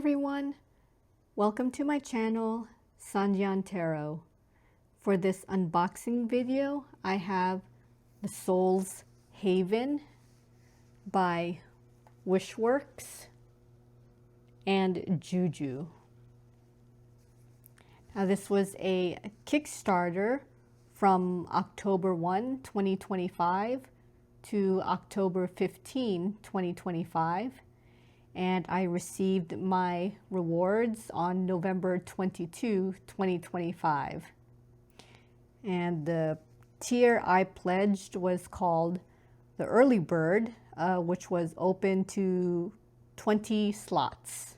everyone, welcome to my channel, Sanjan Tarot. For this unboxing video, I have The Soul's Haven by Wishworks and JuJu. Now this was a Kickstarter from October 1, 2025 to October 15, 2025. And I received my rewards on November 22, 2025. And the tier I pledged was called the Early Bird, which was open to 20 slots.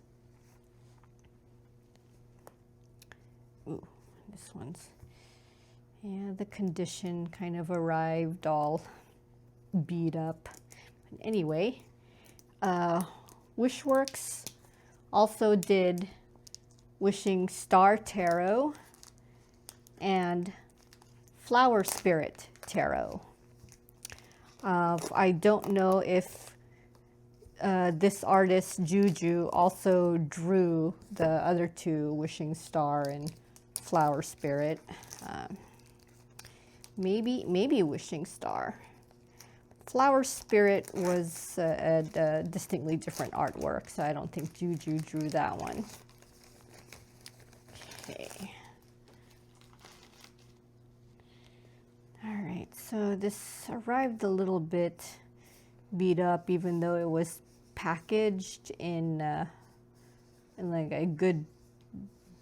Ooh, this one's, yeah, the condition kind of arrived all beat up. But anyway, Wishworks also did Wishing Star Tarot and Flower Spirit Tarot. I don't know if this artist JuJu also drew the other two, Wishing Star and Flower Spirit. Maybe Wishing Star. Flower Spirit was a distinctly different artwork, so I don't think JuJu drew that one. Okay. All right, so this arrived a little bit beat up, even though it was packaged in like a good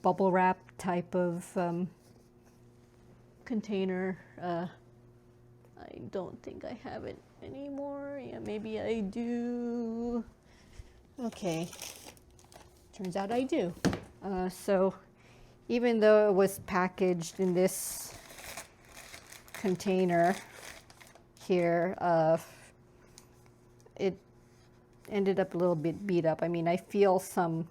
bubble wrap type of container. I don't think I have it anymore. Yeah, maybe I do. Okay, turns out I do. So even though it was packaged in this container here, it ended up a little bit beat up. I mean, I feel some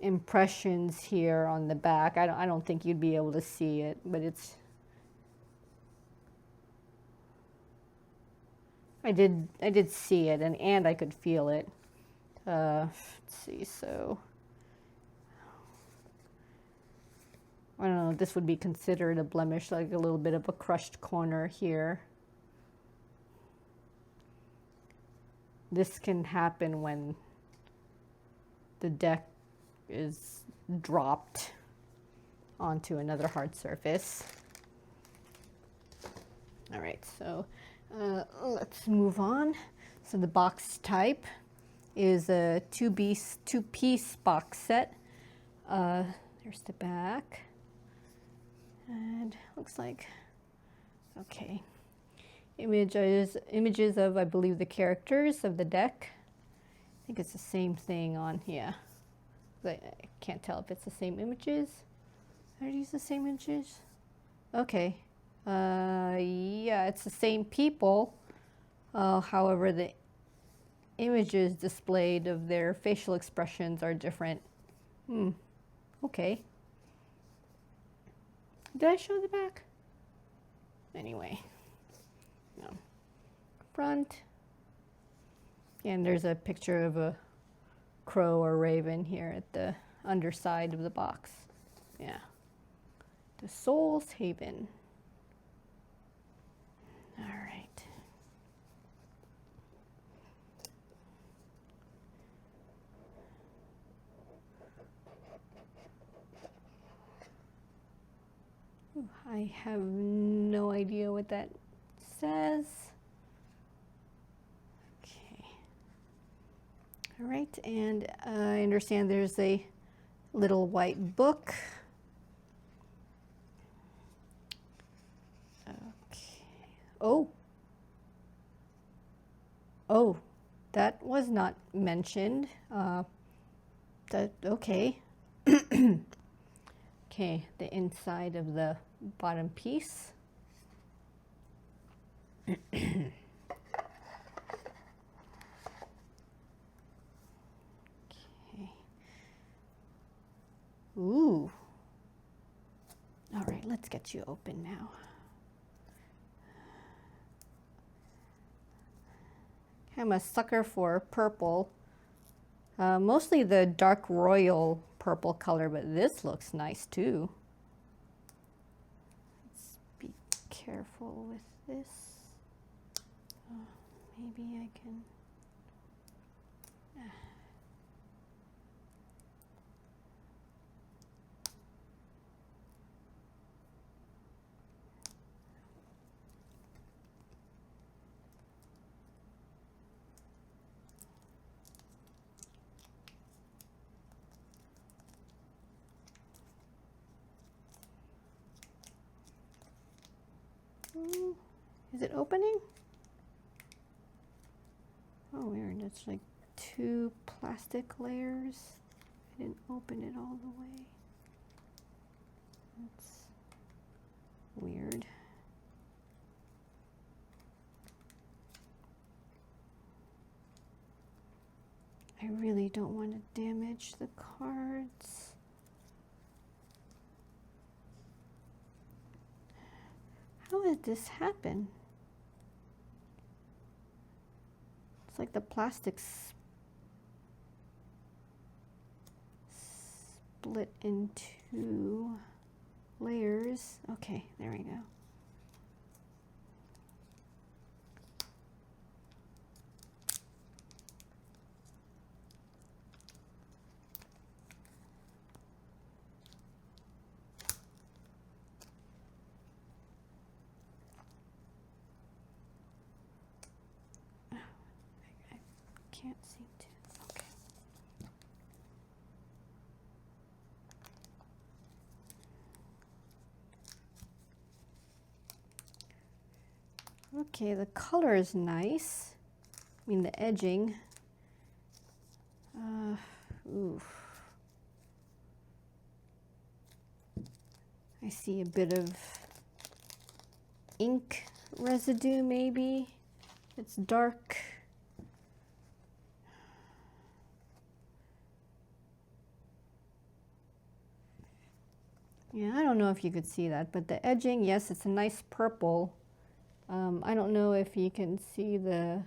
impressions here on the back. I don't think you'd be able to see it, but it's, I did see it, and I could feel it. Let's see, so I don't know, this would be considered a blemish, like a little bit of a crushed corner here. This can happen when the deck is dropped onto another hard surface. All right, so let's move on. So the box type is a two-piece box set. There's the back. And looks like, okay, images of, I believe, the characters of the deck. I think it's the same thing on here. I can't tell if it's the same images. Are these the same images? Okay. Yeah, it's the same people. However, the images displayed of their facial expressions are different. Okay. Did I show the back? Anyway, no. Front. And there's a picture of a crow or raven here at the underside of the box. Yeah. The Soul's Haven. All right. I have no idea what that says. Okay. All right, and I understand there's a little white book. Okay. Oh, that was not mentioned. Okay. Okay, the inside of the bottom piece. Okay. Ooh. All right, let's get you open now. I'm a sucker for purple Mostly the dark royal purple color, but this looks nice too. Let's be careful with this. Maybe I can. Is it opening? Oh, weird. It's like 2 plastic layers. I didn't open it all the way. That's weird. I really don't want to damage the cards. How did this happen? It's like the plastic split in 2 layers. Okay, there we go. Can't seem to. Okay. Okay, the color is nice. I mean, the edging. Oof. I see a bit of ink residue, maybe. It's dark. Yeah, I don't know if you could see that, but the edging, yes, it's a nice purple. I don't know if you can see the,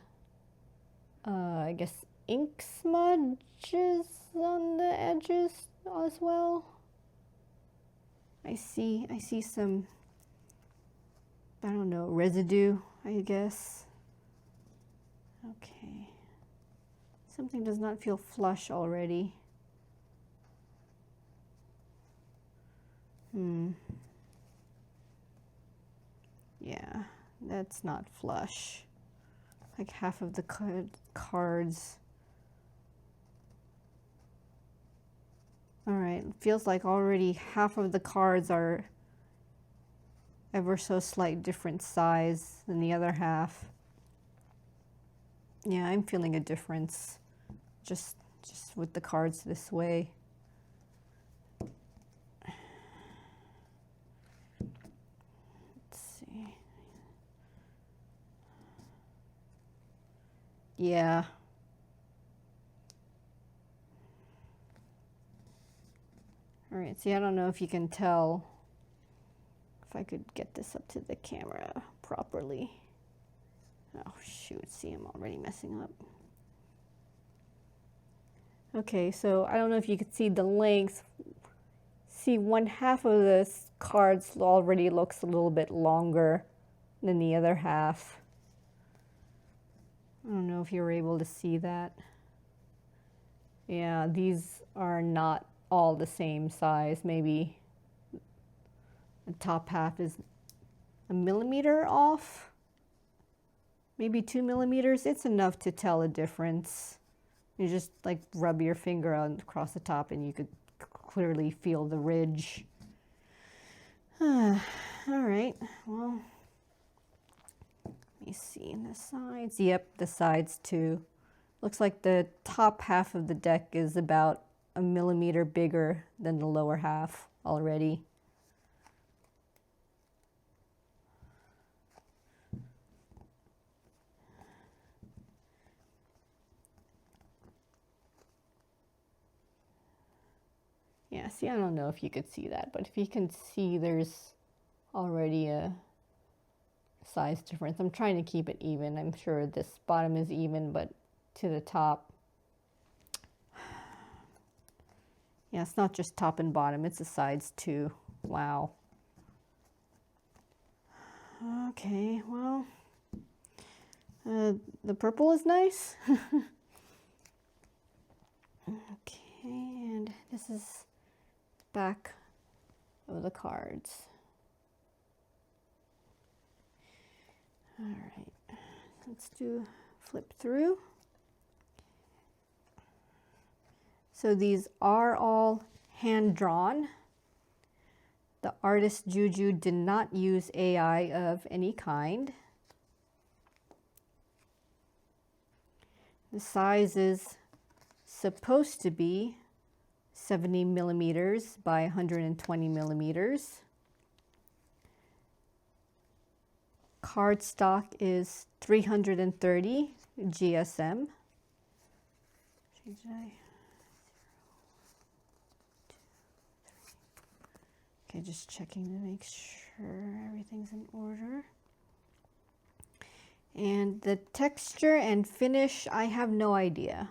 I guess, ink smudges on the edges as well. I see some, I don't know, residue, I guess. Okay. Something does not feel flush already. Yeah, that's not flush. Like half of the cards. All right, it feels like already half of the cards are ever so slight different size than the other half. Yeah, I'm feeling a difference just with the cards this way. Yeah. All right, see, I don't know if you can tell if I could get this up to the camera properly. Oh, shoot, see, I'm already messing up. Okay, so I don't know if you could see the length. See, 1/2 of this cards already looks a little bit longer than the other half. I don't know if you were able to see that. Yeah, these are not all the same size. Maybe the top half is 1 millimeter off. Maybe 2 millimeters. It's enough to tell a difference. You just like rub your finger across the top and you could clearly feel the ridge. All right, well. Let me see in the sides. Yep, the sides too. Looks like the top half of the deck is about 1 millimeter bigger than the lower half already. Yeah, see, I don't know if you could see that, but if you can see, there's already a size difference. I'm trying to keep it even. I'm sure this bottom is even, but to the top. Yeah, it's not just top and bottom, it's the sides too. Wow. Okay, well, the purple is nice. Okay, and this is back of the cards. All right, let's do flip through. So these are all hand drawn. The artist JuJu did not use AI of any kind. The size is supposed to be 70 millimeters by 120 millimeters. Cardstock is 330 GSM. Okay, just checking to make sure everything's in order. And the texture and finish, I have no idea.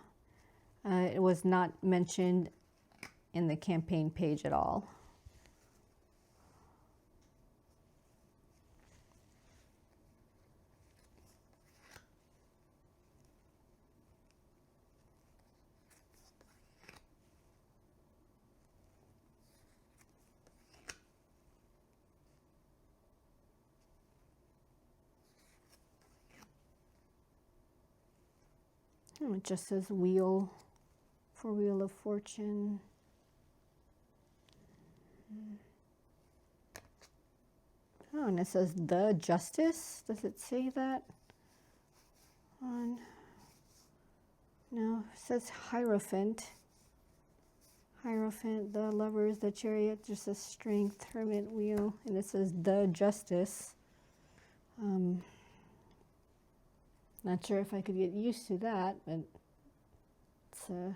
It was not mentioned in the campaign page at all. Oh, it just says wheel for Wheel of Fortune. Oh, and it says the Justice. Does it say that? On no, it says Hierophant. Hierophant, the Lovers, the Chariot, just says Strength, Hermit, Wheel, and it says the Justice. Not sure if I could get used to that, but it's yeah.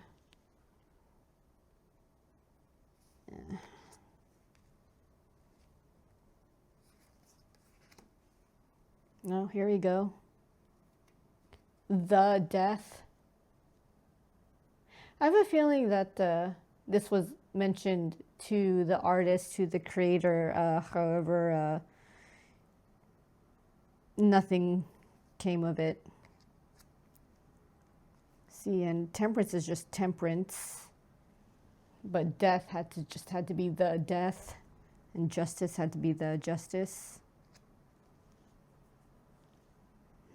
No, here we go. The Death. I have a feeling that this was mentioned to the artist, to the creator, however, nothing came of it. See, and Temperance is just Temperance, but Death had to be the Death, and Justice had to be the Justice.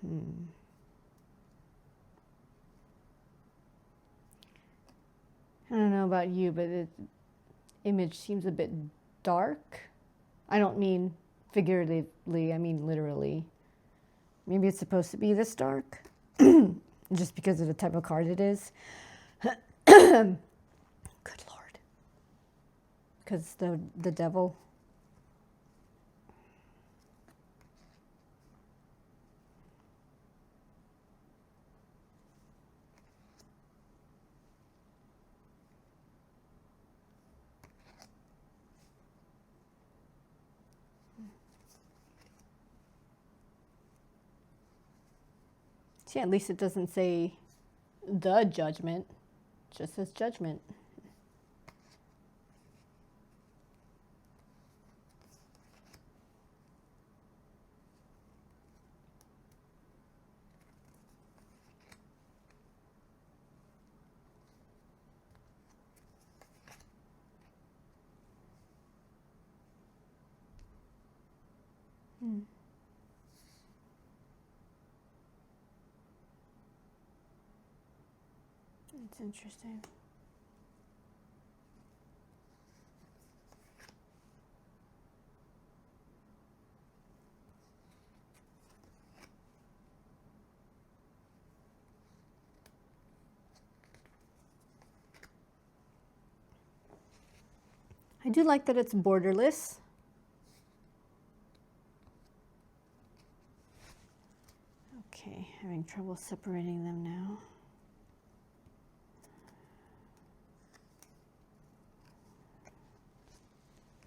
I don't know about you, but the image seems a bit dark. I don't mean figuratively, I mean literally. Maybe it's supposed to be this dark, just because of the type of card it is. Good Lord. Because the devil. See, at least it doesn't say the Judgment, it just says Judgment. It's interesting. I do like that it's borderless. Okay, having trouble separating them now.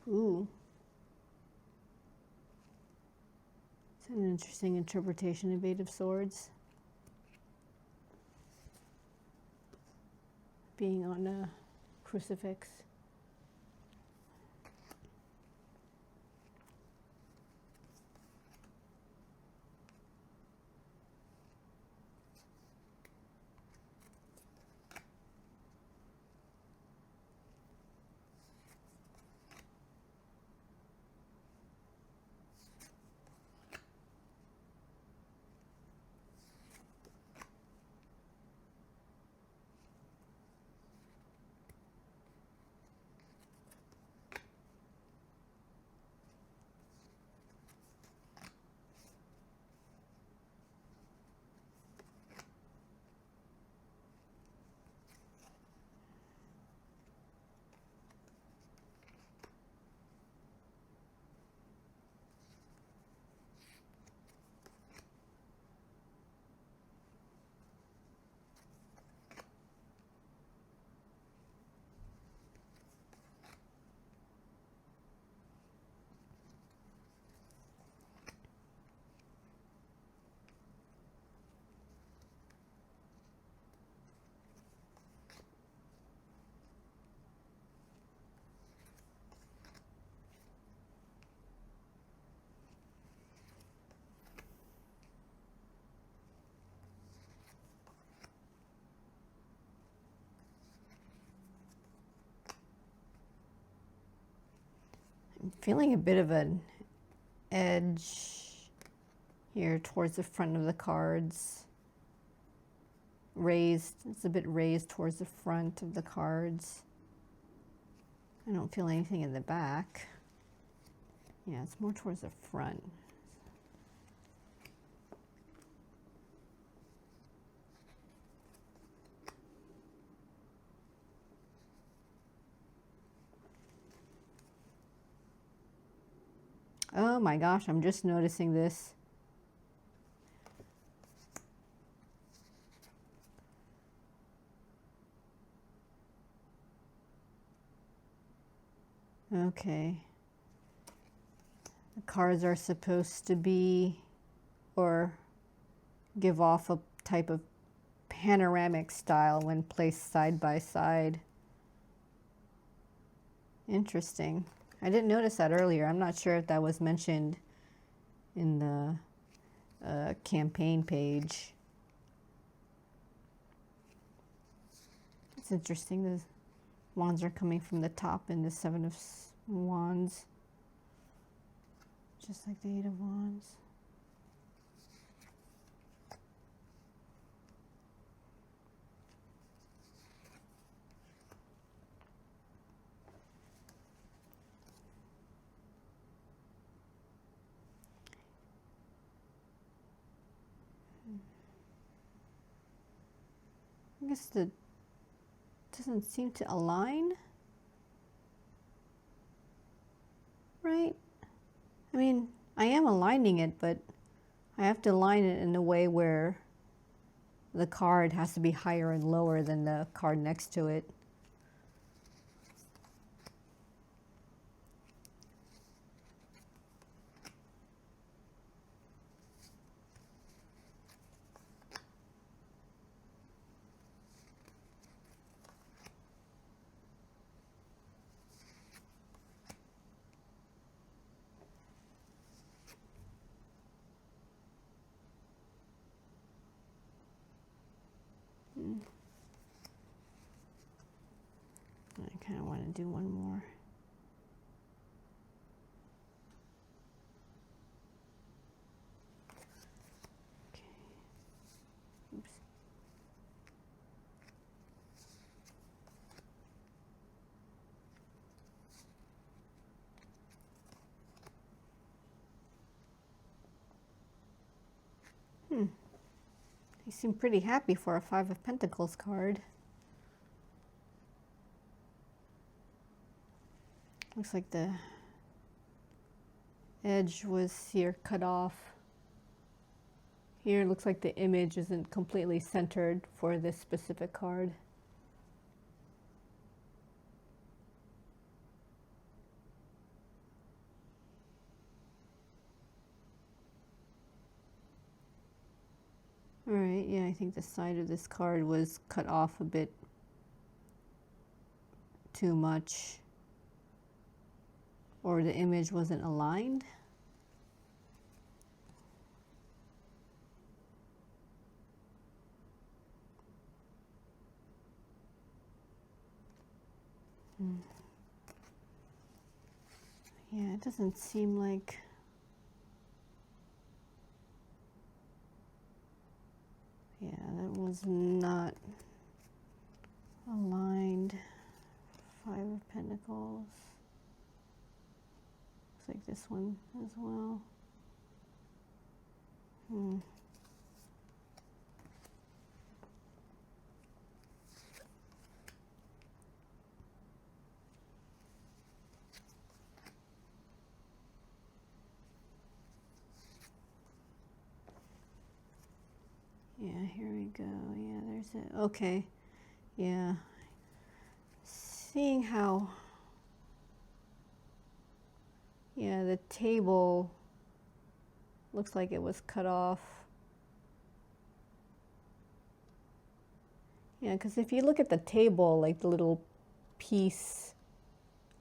Ooh. It's an interesting interpretation of Eight of Swords. Being on a crucifix. Feeling a bit of an edge here towards the front of the cards. Raised, it's a bit raised towards the front of the cards. I don't feel anything in the back. Yeah, it's more towards the front. Oh my gosh, I'm just noticing this. Okay. The cards are supposed to be, or give off a type of panoramic style when placed side by side. Interesting. I didn't notice that earlier. I'm not sure if that was mentioned in the campaign page. It's interesting. The wands are coming from the top in the Seven of Wands, just like the Eight of Wands. I guess it doesn't seem to align, right? I mean, I am aligning it, but I have to align it in a way where the card has to be higher and lower than the card next to it. I kind of want to do one more. Okay. Oops. They seem pretty happy for a Five of Pentacles card. Looks like the edge was here cut off. Here it looks like the image isn't completely centered for this specific card. All right, yeah, I think the side of this card was cut off a bit too much, or the image wasn't aligned. Yeah, it doesn't seem like that was not aligned. Five of Pentacles. Looks like this one as well. Yeah, here we go. Yeah, there's it. Okay. Yeah. Seeing how, yeah, the table looks like it was cut off. Yeah, because if you look at the table, like the little piece,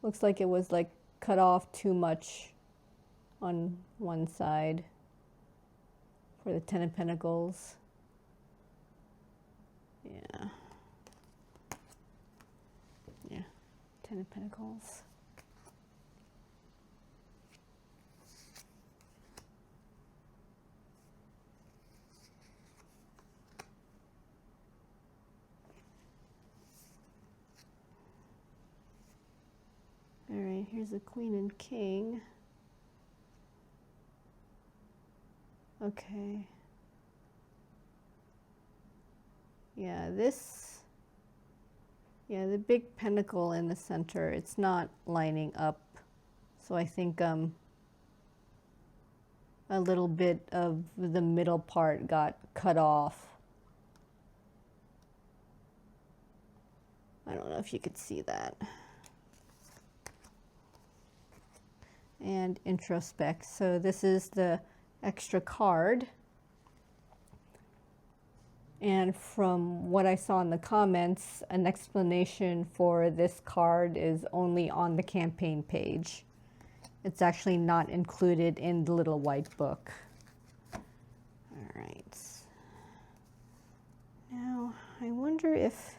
looks like it was like cut off too much on one side for the Ten of Pentacles. Yeah. Yeah, Ten of Pentacles. right, here's a queen and king. Okay. Yeah, the big pentacle in the center, it's not lining up. So I think a little bit of the middle part got cut off. I don't know if you could see that. And introspect. So this is the extra card. And from what I saw in the comments, an explanation for this card is only on the campaign page. It's actually not included in the little white book. All right. Now, I wonder if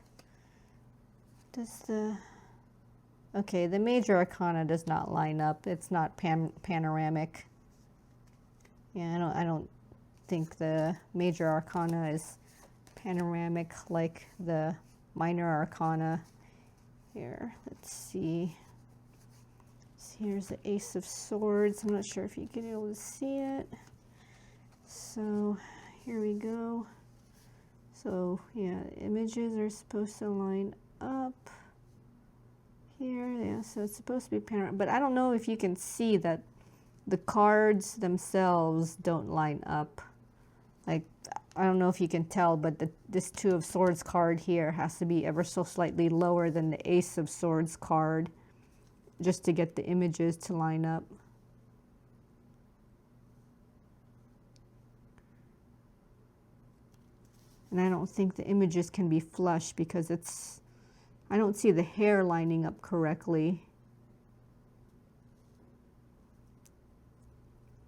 okay, the major arcana does not line up. It's not panoramic. Yeah, I don't think the major arcana is panoramic like the minor arcana. Here, let's see. So here's the Ace of Swords. I'm not sure if you can be able to see it. So here we go. So yeah, images are supposed to line up here. Yeah, so it's supposed to be panoramic, but I don't know if you can see that the cards themselves don't line up. Like, I don't know if you can tell, but this Two of Swords card here has to be ever so slightly lower than the Ace of Swords card just to get the images to line up. And I don't think the images can be flush because I don't see the hair lining up correctly.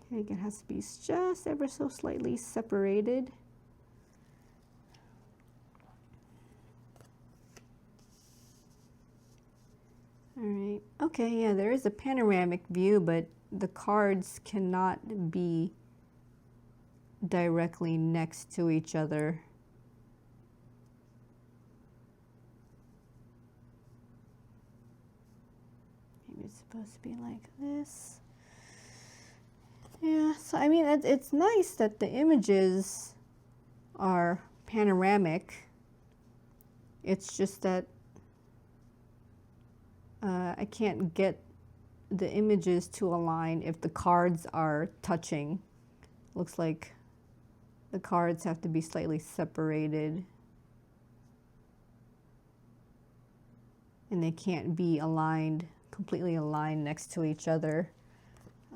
I think it has to be just ever so slightly separated. All right. Okay, yeah, there is a panoramic view, but the cards cannot be directly next to each other. Maybe it's supposed to be like this. Yeah, so I mean, it's nice that the images are panoramic. It's just that I can't get the images to align if the cards are touching. Looks like the cards have to be slightly separated. And they can't be aligned, completely aligned next to each other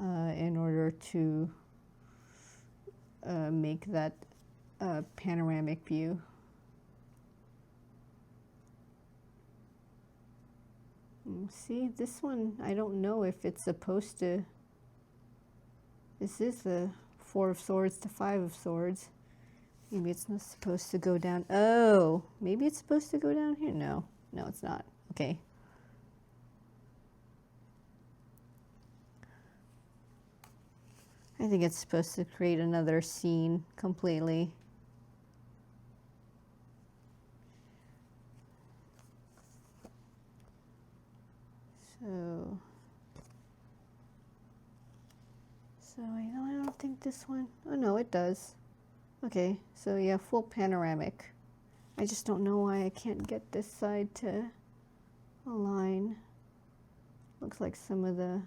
in order to make that panoramic view. See, this one, I don't know if it's supposed to. This is the Four of Swords to Five of Swords. Maybe it's not supposed to go down. Oh, maybe it's supposed to go down here? No, no, it's not. Okay. I think it's supposed to create another scene completely. So I don't think this one, oh no, it does. Okay, so yeah, full panoramic. I just don't know why I can't get this side to align. Looks like some of the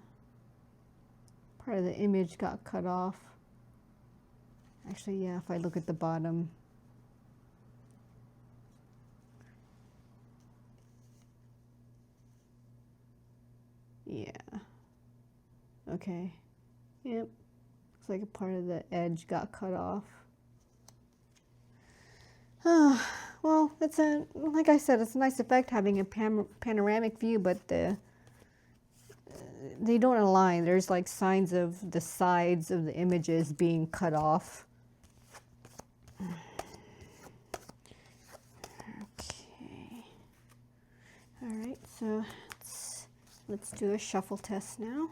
part of the image got cut off. Actually, yeah, if I look at the bottom. Yeah. Okay. Yep. Looks like a part of the edge got cut off. Well, it's like I said, it's a nice effect having a panoramic view, but they don't align. There's like signs of the sides of the images being cut off. Okay. All right, so let's do a shuffle test now.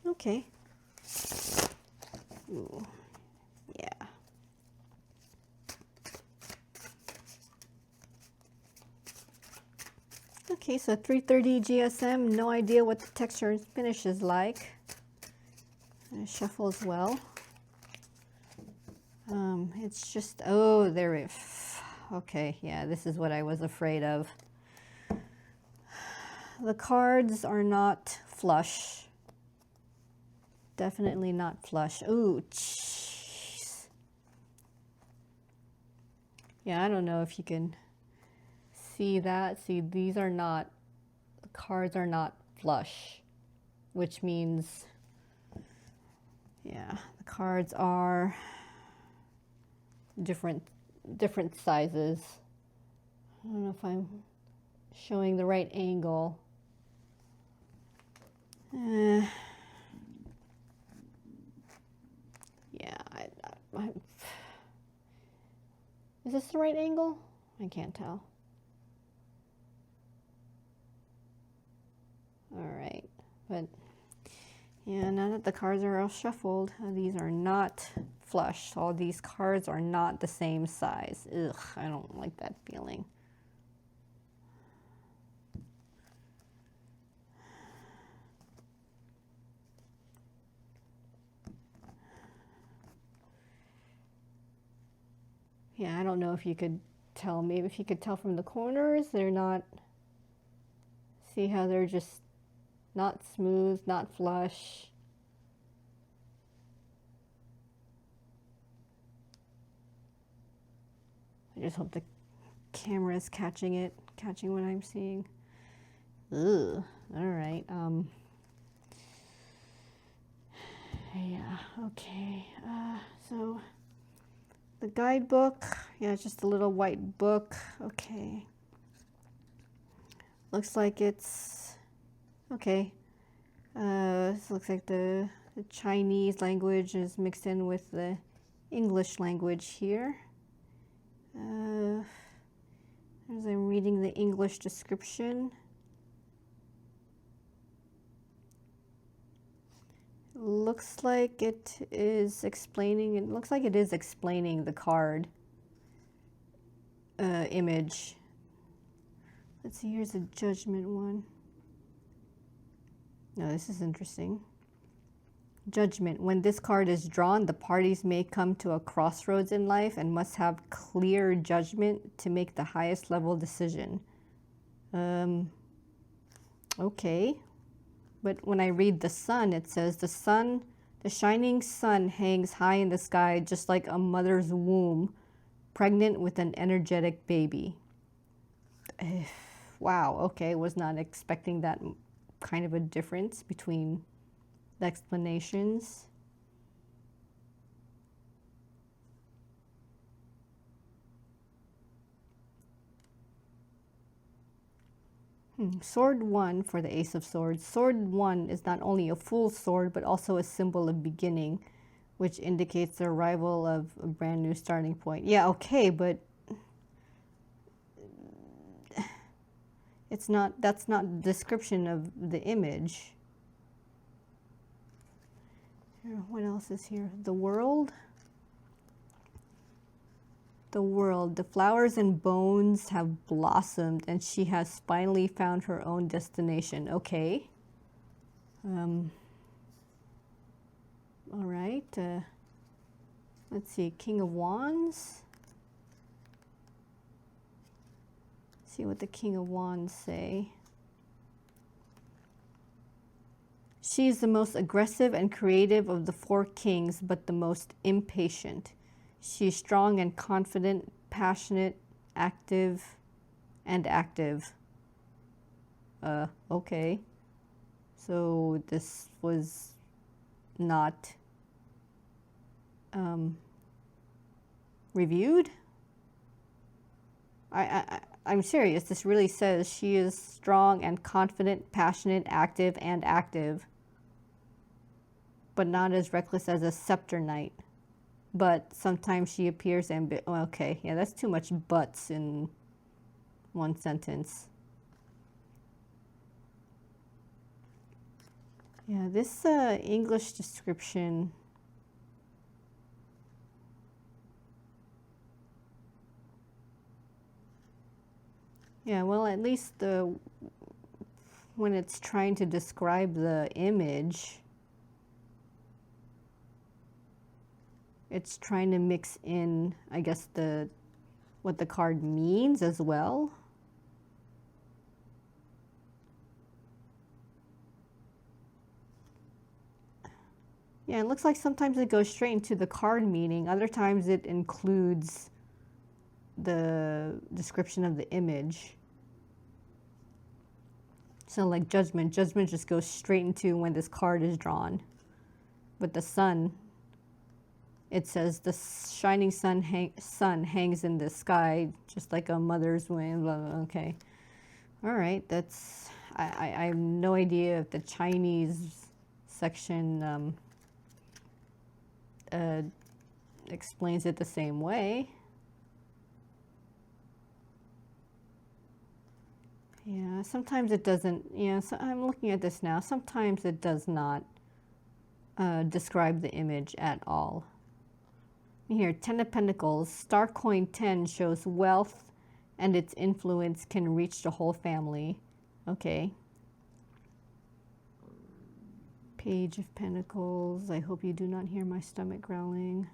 Okay. Ooh, yeah. Okay, so 330 GSM, no idea what the texture and finish is like. And it shuffles well. It's just, oh, there it, okay, yeah, this is what I was afraid of. The cards are not flush. Definitely not flush. Ooh, jeez. Yeah, I don't know if you can see that. See, these are not, the cards are not flush, which means, yeah, the cards are different sizes. I don't know if I'm showing the right angle. Yeah, is this the right angle? I can't tell. All right, but yeah, now that the cards are all shuffled, these are not flush. All these cards are not the same size. Ugh, I don't like that feeling. Yeah, I don't know if you could tell. Maybe if you could tell from the corners, they're not, see how they're just not smooth, not flush. I just hope the camera is catching it, catching what I'm seeing. Ugh, all right. Yeah, okay. So the guidebook, yeah, it's just a little white book. Okay. Looks like it's, okay. This looks like the Chinese language is mixed in with the English language here. As I'm reading the English description, looks like it is explaining, it looks like it is explaining the card image. Let's see, here's a judgment one. No, this is interesting. Judgment. When this card is drawn, the parties may come to a crossroads in life and must have clear judgment to make the highest level decision. Okay. But when I read the sun, it says the sun, the shining sun hangs high in the sky just like a mother's womb, pregnant with an energetic baby. Wow, okay, was not expecting that kind of a difference between the explanations. Sword 1 for the Ace of Swords. Sword 1 is not only a full sword, but also a symbol of beginning, which indicates the arrival of a brand new starting point. Yeah, okay, but it's not, that's not the description of the image. What else is here? The world. The world. The flowers and bones have blossomed, and she has finally found her own destination. Okay. All right. Let's see. King of Wands. See what the King of Wands say. She is the most aggressive and creative of the four kings, but the most impatient. She is strong and confident, passionate, active, and active. Okay. So this was not reviewed? I'm serious. This really says she is strong and confident, passionate, active, and active, but not as reckless as a scepter knight. But sometimes she appears okay, yeah, that's too much buts in one sentence. Yeah, this English description, Yeah, well, at least when it's trying to describe the image, it's trying to mix in, I guess, what the card means as well. Yeah, it looks like sometimes it goes straight into the card meaning. Other times it includes the description of the image. So like judgment just goes straight into when this card is drawn. With the sun, it says the shining sun hangs in the sky just like a mother's wing. Blah, blah, okay. All right, that's, I have no idea if the Chinese section explains it the same way. Yeah, sometimes it doesn't, yeah, so I'm looking at this now. Sometimes it does not describe the image at all. Here, 10 of Pentacles, Star Coin 10 shows wealth and its influence can reach the whole family. Okay. Page of Pentacles, I hope you do not hear my stomach growling.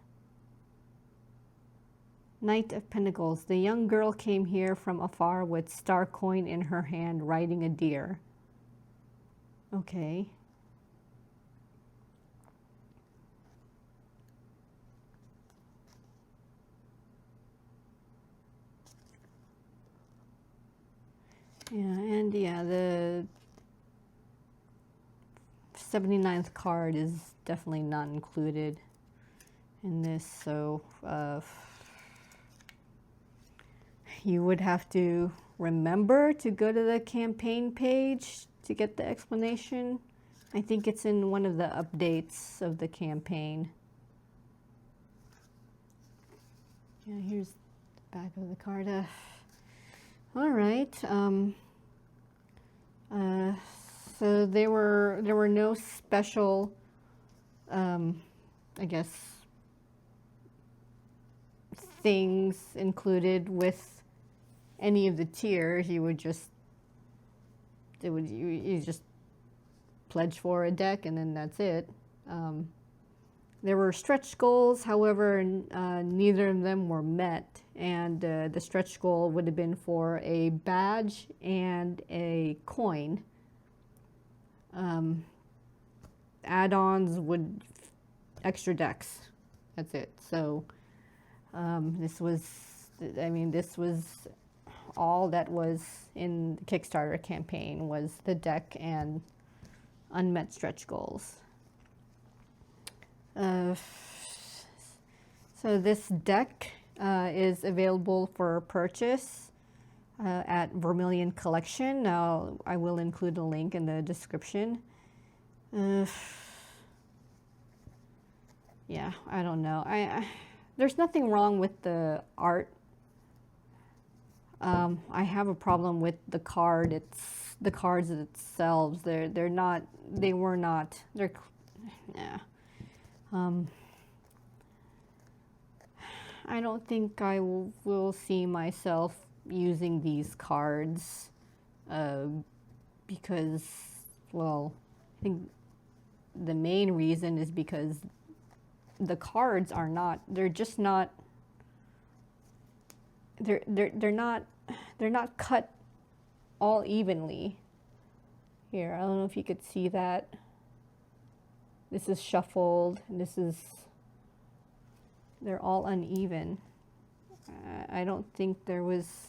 Knight of Pentacles, the young girl came here from afar with star coin in her hand, riding a deer. Okay. Yeah, and yeah, the 79th card is definitely not included in this, so you would have to remember to go to the campaign page to get the explanation. I think it's in one of the updates of the campaign. Yeah, here's the back of the card. All right. So there were no special, I guess, things included with any of the tiers. You just pledge for a deck and then that's it. There were stretch goals, however, neither of them were met, and the stretch goal would have been for a badge and a coin. Add-ons would extra decks. That's it. So this was all that was in the Kickstarter campaign, was the deck and unmet stretch goals. So this deck is available for purchase at Vermilion Collection. Now I will include a link in the description. Yeah, I don't know. There's nothing wrong with the art. I have a problem with the card. It's the cards themselves. Yeah. I don't think I will see myself using these cards because, well, I think the main reason is because the cards are not, they're just not, they're not cut all evenly. Here, I don't know if you could see that. This is shuffled, and they're all uneven. I don't think there was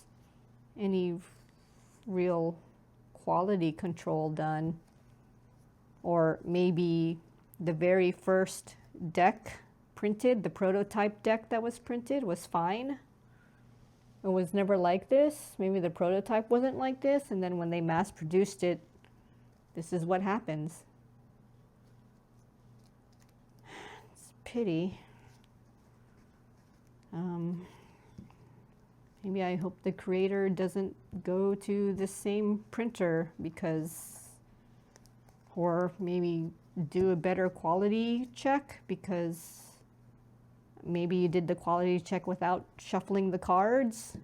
any real quality control done. Or maybe the very first deck printed, the prototype deck that was printed, was fine. It was never like this. Maybe the prototype wasn't like this, and then when they mass produced it, this is what happens. It's a pity. Maybe I hope the creator doesn't go to the same printer, or maybe do a better quality check, because maybe you did the quality check without shuffling the cards.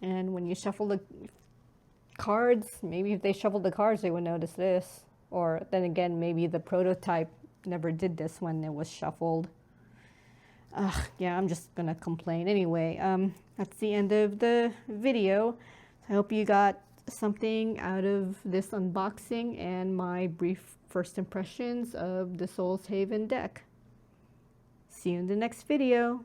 And when you shuffle the cards, maybe if they shuffled the cards, they would notice this. Or then again, maybe the prototype never did this when it was shuffled. Yeah, I'm just gonna complain. Anyway, that's the end of the video. I hope you got something out of this unboxing and my brief first impressions of the Soul's Haven deck. See you in the next video.